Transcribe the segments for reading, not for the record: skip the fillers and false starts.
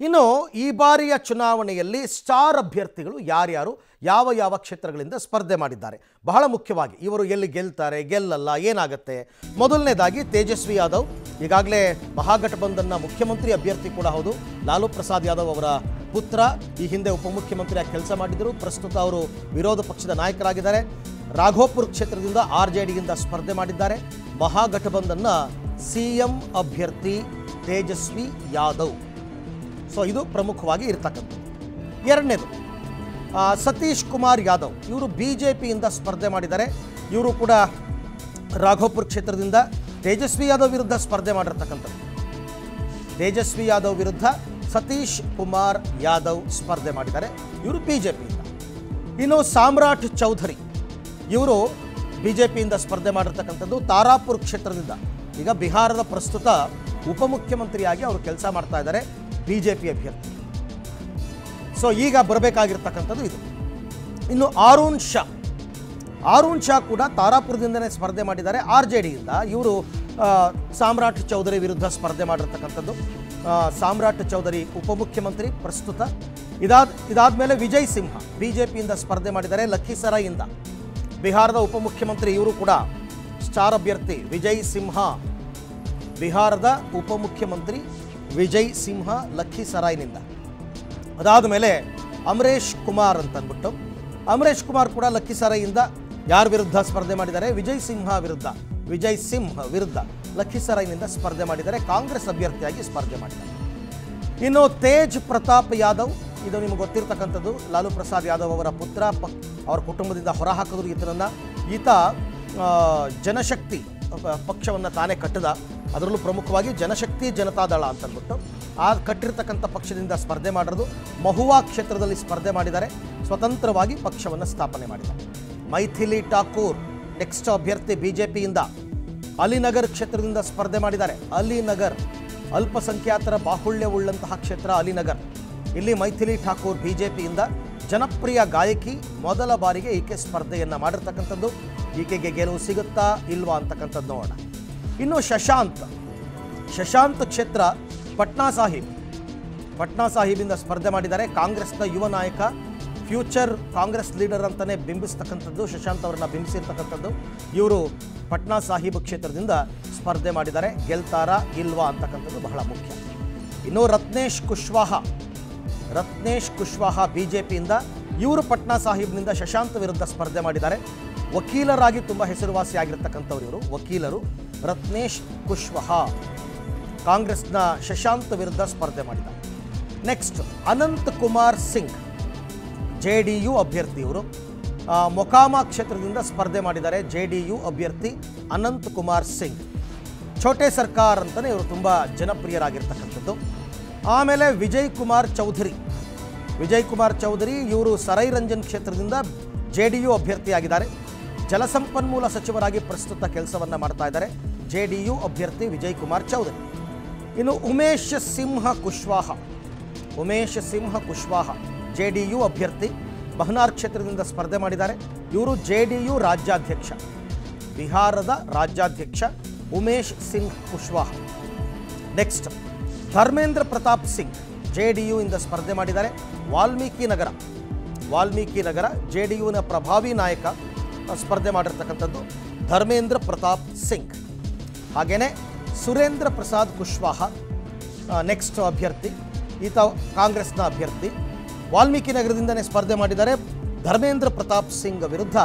ಇನ್ನು ಈ ಬಾರಿಯ ಚುನಾವಣೆಯಲ್ಲಿ ಸ್ಟಾರ್ ಅಭ್ಯರ್ಥಿಗಳು ಯಾರ್ಯಾರು ಯಾವ ಯಾವ ಕ್ಷೇತ್ರಗಳಿಂದ ಸ್ಪರ್ಧೆ ಮಾಡಿದ್ದಾರೆ, ಬಹಳ ಮುಖ್ಯವಾಗಿ ಇವರು ಎಲ್ಲಿ ಗೆಲ್ತಾರೆ ಗೆಲ್ಲಲ್ಲ ಏನಾಗುತ್ತೆ. ಮೊದಲನೇದಾಗಿ ತೇಜಸ್ವಿ ಯಾದವ್, ಈಗಾಗಲೇ ಮಹಾಗಠಬಂಧನ್ನ ಮುಖ್ಯಮಂತ್ರಿ ಅಭ್ಯರ್ಥಿ ಕೂಡ ಹೌದು. ಲಾಲೂ ಪ್ರಸಾದ್ ಯಾದವ್ ಅವರ ಪುತ್ರ, ಈ ಹಿಂದೆ ಉಪಮುಖ್ಯಮಂತ್ರಿಯಾಗಿ ಕೆಲಸ ಮಾಡಿದರು. ಪ್ರಸ್ತುತ ಅವರು ವಿರೋಧ ಪಕ್ಷದ ನಾಯಕರಾಗಿದ್ದಾರೆ. ರಾಘೋಪುರ ಕ್ಷೇತ್ರದಿಂದ ಆರ್ಜೆಡಿಯಿಂದ ಸ್ಪರ್ಧೆ ಮಾಡಿದ್ದಾರೆ. ಮಹಾಗಠಬಂಧನ್ನ ಸಿಎಂ ಅಭ್ಯರ್ಥಿ ತೇಜಸ್ವಿ ಯಾದವ್. ಸೊ ಇದು ಪ್ರಮುಖವಾಗಿ ಇರ್ತಕ್ಕಂಥದ್ದು. ಎರಡನೇದು ಸತೀಶ್ ಕುಮಾರ್ ಯಾದವ್, ಇವರು ಬಿಜೆಪಿಯಿಂದ ಸ್ಪರ್ಧೆ ಮಾಡಿದ್ದಾರೆ. ಇವರು ಕೂಡ ರಾಘೋಪುರ ಕ್ಷೇತ್ರದಿಂದ ತೇಜಸ್ವಿ ಯಾದವ್ ವಿರುದ್ಧ ಸ್ಪರ್ಧೆ ಮಾಡಿರ್ತಕ್ಕಂಥದ್ದು. ತೇಜಸ್ವಿ ಯಾದವ್ ವಿರುದ್ಧ ಸತೀಶ್ ಕುಮಾರ್ ಯಾದವ್ ಸ್ಪರ್ಧೆ ಮಾಡಿದ್ದಾರೆ, ಇವರು ಬಿಜೆಪಿಯಿಂದ. ಇನ್ನು ಸಾಮ್ರಾಟ್ ಚೌಧರಿ, ಇವರು ಬಿಜೆಪಿಯಿಂದ ಸ್ಪರ್ಧೆ ಮಾಡಿರ್ತಕ್ಕಂಥದ್ದು. ತಾರಾಪುರ ಕ್ಷೇತ್ರದಿಂದ ಈಗ ಬಿಹಾರದ ಪ್ರಸ್ತುತ ಉಪಮುಖ್ಯಮಂತ್ರಿಯಾಗಿ ಅವರು ಕೆಲಸ ಮಾಡ್ತಾ ಇದ್ದಾರೆ, ಬಿಜೆಪಿ ಅಭ್ಯರ್ಥಿ. ಸೊ ಈಗ ಬರಬೇಕಾಗಿರ್ತಕ್ಕಂಥದ್ದು ಇದು. ಇನ್ನು ಆರುಣ್ ಶಾ ಕೂಡ ತಾರಾಪುರದಿಂದನೇ ಸ್ಪರ್ಧೆ ಮಾಡಿದ್ದಾರೆ, ಆರ್ಜೆಡಿಯಿಂದ. ಇವರು ಸಾಮ್ರಾಟ್ ಚೌಧರಿ ವಿರುದ್ಧ ಸ್ಪರ್ಧೆ ಮಾಡಿರ್ತಕ್ಕಂಥದ್ದು. ಸಾಮ್ರಾಟ್ ಚೌಧರಿ ಉಪಮುಖ್ಯಮಂತ್ರಿ ಪ್ರಸ್ತುತ. ಇದಾದ ಮೇಲೆ ವಿಜಯ್ ಸಿಂಹ ಬಿಜೆಪಿಯಿಂದ ಸ್ಪರ್ಧೆ ಮಾಡಿದ್ದಾರೆ, ಲಖೀಸರಾಯಿಂದ. ಬಿಹಾರದ ಉಪಮುಖ್ಯಮಂತ್ರಿ, ಇವರು ಕೂಡ ಸ್ಟಾರ್ ಅಭ್ಯರ್ಥಿ ವಿಜಯ್ ಸಿಂಹ. ಬಿಹಾರದ ಉಪಮುಖ್ಯಮಂತ್ರಿ ವಿಜಯ್ ಸಿಂಹ ಲಖೀಸರಾಯ್ನಿಂದ. ಅದಾದ ಮೇಲೆ ಅಮರೇಶ್ ಕುಮಾರ್ ಅಂತಂದ್ಬಿಟ್ಟು, ಅಮರೇಶ್ ಕುಮಾರ್ ಕೂಡ ಲಖೀಸರಾಯ್ನಿಂದ ಯಾರ ವಿರುದ್ಧ ಸ್ಪರ್ಧೆ ಮಾಡಿದ್ದಾರೆ? ವಿಜಯ್ ಸಿಂಹ ವಿರುದ್ಧ ಲಖೀಸರಾಯ್ನಿಂದ ಸ್ಪರ್ಧೆ ಮಾಡಿದ್ದಾರೆ, ಕಾಂಗ್ರೆಸ್ ಅಭ್ಯರ್ಥಿಯಾಗಿ ಸ್ಪರ್ಧೆ ಮಾಡಿದ್ದಾರೆ. ಇನ್ನು ತೇಜ್ ಪ್ರತಾಪ್ ಯಾದವ್, ಇದು ನಿಮಗೆ ಗೊತ್ತಿರ್ತಕ್ಕಂಥದ್ದು, ಲಾಲೂ ಪ್ರಸಾದ್ ಯಾದವ್ ಅವರ ಪುತ್ರ. ಅವರ ಕುಟುಂಬದಿಂದ ಹೊರಹಾಕಿದ್ರು ಈತನನ್ನು. ಈತ ಜನಶಕ್ತಿ ಪಕ್ಷವನ್ನು ತಾನೇ ಕಟ್ಟಿದ, ಅದರಲ್ಲೂ ಪ್ರಮುಖವಾಗಿ ಜನಶಕ್ತಿ ಜನತಾದಳ ಅಂತಂದ್ಬಿಟ್ಟು ಆ ಕಟ್ಟಿರ್ತಕ್ಕಂಥ ಪಕ್ಷದಿಂದ ಸ್ಪರ್ಧೆ ಮಾಡಿರೋದು. ಮಹುವಾ ಕ್ಷೇತ್ರದಲ್ಲಿ ಸ್ಪರ್ಧೆ ಮಾಡಿದ್ದಾರೆ, ಸ್ವತಂತ್ರವಾಗಿ ಪಕ್ಷವನ್ನು ಸ್ಥಾಪನೆ ಮಾಡಿದ್ದಾರೆ. ಮೈಥಿಲಿ ಠಾಕೂರ್ ನೆಕ್ಸ್ಟ್ ಅಭ್ಯರ್ಥಿ ಬಿಜೆಪಿಯಿಂದ. ಅಲಿನಗರ್ ಕ್ಷೇತ್ರದಿಂದ ಸ್ಪರ್ಧೆ ಮಾಡಿದ್ದಾರೆ. ಅಲಿನಗರ್ ಅಲ್ಪಸಂಖ್ಯಾತರ ಬಾಹುಳ್ಯವುಳ್ಳಂತಹ ಕ್ಷೇತ್ರ ಅಲಿನಗರ್. ಇಲ್ಲಿ ಮೈಥಿಲಿ ಠಾಕೂರ್ ಬಿಜೆಪಿಯಿಂದ, ಜನಪ್ರಿಯ ಗಾಯಕಿ, ಮೊದಲ ಬಾರಿಗೆ ಈಕೆ ಸ್ಪರ್ಧೆಯನ್ನು ಮಾಡಿರ್ತಕ್ಕಂಥದ್ದು. ಈಕೆಗೆ ಗೆಲುವು ಸಿಗುತ್ತಾ ಇಲ್ವಾ ಅಂತಕ್ಕಂಥದ್ದು ನೋಡೋಣ. ಇನ್ನು ಶಶಾಂತ್ ಕ್ಷೇತ್ರ ಪಟ್ನಾ ಸಾಹಿಬಿಂದ ಸ್ಪರ್ಧೆ ಮಾಡಿದ್ದಾರೆ. ಕಾಂಗ್ರೆಸ್ನ ಯುವ ನಾಯಕ, ಫ್ಯೂಚರ್ ಕಾಂಗ್ರೆಸ್ ಲೀಡರ್ ಅಂತಲೇ ಬಿಂಬಿಸ್ತಕ್ಕಂಥದ್ದು, ಶಶಾಂತ್ ಅವರನ್ನ ಬಿಂಬಿಸಿರ್ತಕ್ಕಂಥದ್ದು. ಇವರು ಪಟ್ನಾ ಸಾಹಿಬ್ ಕ್ಷೇತ್ರದಿಂದ ಸ್ಪರ್ಧೆ ಮಾಡಿದ್ದಾರೆ, ಗೆಲ್ತಾರಾ ಇಲ್ವಾ ಅಂತಕ್ಕಂಥದ್ದು ಬಹಳ ಮುಖ್ಯ. ಇನ್ನು ರತ್ನೇಶ್ ಕುಶ್ವಾಹ ಬಿಜೆಪಿಯಿಂದ, ಇವರು ಪಟ್ನಾ ಸಾಹಿಬ್ನಿಂದ ಶಶಾಂತ್ ವಿರುದ್ಧ ಸ್ಪರ್ಧೆ ಮಾಡಿದ್ದಾರೆ. ವಕೀಲರಾಗಿ ತುಂಬ ಹೆಸರುವಾಸಿಯಾಗಿರ್ತಕ್ಕಂಥವ್ರು ಇವರು, ವಕೀಲರು. ರತ್ನೇಶ್ ಕುಶ್ವಾಹ ಕಾಂಗ್ರೆಸ್ನ ಶಶಾಂತ್ ವಿರುದ್ಧ ಸ್ಪರ್ಧೆ ಮಾಡಿದ್ದಾರೆ. ನೆಕ್ಸ್ಟ್ ಅನಂತ್ ಕುಮಾರ್ ಸಿಂಗ್, JDU ಅಭ್ಯರ್ಥಿ. ಇವರು ಮೊಕಾಮಾ ಕ್ಷೇತ್ರದಿಂದ ಸ್ಪರ್ಧೆ ಮಾಡಿದ್ದಾರೆ, JDU ಅಭ್ಯರ್ಥಿ ಅನಂತ್ ಕುಮಾರ್ ಸಿಂಗ್. ಛೋಟೆ ಸರ್ಕಾರ್ ಅಂತಲೇ ಇವರು ತುಂಬ ಜನಪ್ರಿಯರಾಗಿರ್ತಕ್ಕಂಥದ್ದು. ಆಮೇಲೆ ವಿಜಯ್ ಕುಮಾರ್ ಚೌಧರಿ, ಇವರು ಸರೈರಂಜನ್ ಕ್ಷೇತ್ರದಿಂದ JDU ಅಭ್ಯರ್ಥಿಯಾಗಿದ್ದಾರೆ. ಜಲಸಂಪನ್ಮೂಲ ಸಚಿವರಾಗಿ ಪ್ರಸ್ತುತ ಕೆಲಸವನ್ನು ಮಾಡ್ತಾ ಇದ್ದಾರೆ, JDU ಅಭ್ಯರ್ಥಿ ವಿಜಯ್ ಕುಮಾರ್ ಚೌಧರಿ. ಇನ್ನು ಉಮೇಶ್ ಸಿಂಹ ಕುಶ್ವಾಹ JDU ಅಭ್ಯರ್ಥಿ, ಬಹನಾರ್ ಕ್ಷೇತ್ರದಿಂದ ಸ್ಪರ್ಧೆ ಮಾಡಿದ್ದಾರೆ. ಇವರು JDU ರಾಜ್ಯಾಧ್ಯಕ್ಷ, ಬಿಹಾರದ ರಾಜ್ಯಾಧ್ಯಕ್ಷ ಉಮೇಶ್ ಸಿಂಗ್ ಕುಶ್ವಾಹ. ನೆಕ್ಸ್ಟ್ ಧರ್ಮೇಂದ್ರ ಪ್ರತಾಪ್ ಸಿಂಗ್, JDU ಇಂದ ಸ್ಪರ್ಧೆ ಮಾಡಿದ್ದಾರೆ. ವಾಲ್ಮೀಕಿ ನಗರ JDUನ ಪ್ರಭಾವಿ ನಾಯಕ ಸ್ಪರ್ಧೆ ಮಾಡಿರ್ತಕ್ಕಂಥದ್ದು ಧರ್ಮೇಂದ್ರ ಪ್ರತಾಪ್ ಸಿಂಗ್. ಹಾಗೆಯೇ ಸುರೇಂದ್ರ ಪ್ರಸಾದ್ ಕುಶ್ವಾಹ ನೆಕ್ಸ್ಟ್ ಅಭ್ಯರ್ಥಿ, ಈತ ಕಾಂಗ್ರೆಸ್ನ ಅಭ್ಯರ್ಥಿ. ವಾಲ್ಮೀಕಿ ನಗರದಿಂದನೇ ಸ್ಪರ್ಧೆ ಮಾಡಿದ್ದಾರೆ. ಧರ್ಮೇಂದ್ರ ಪ್ರತಾಪ್ ಸಿಂಗ್ ವಿರುದ್ಧ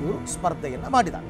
ಇವರು ಸ್ಪರ್ಧೆಯನ್ನು ಮಾಡಿದ್ದಾರೆ.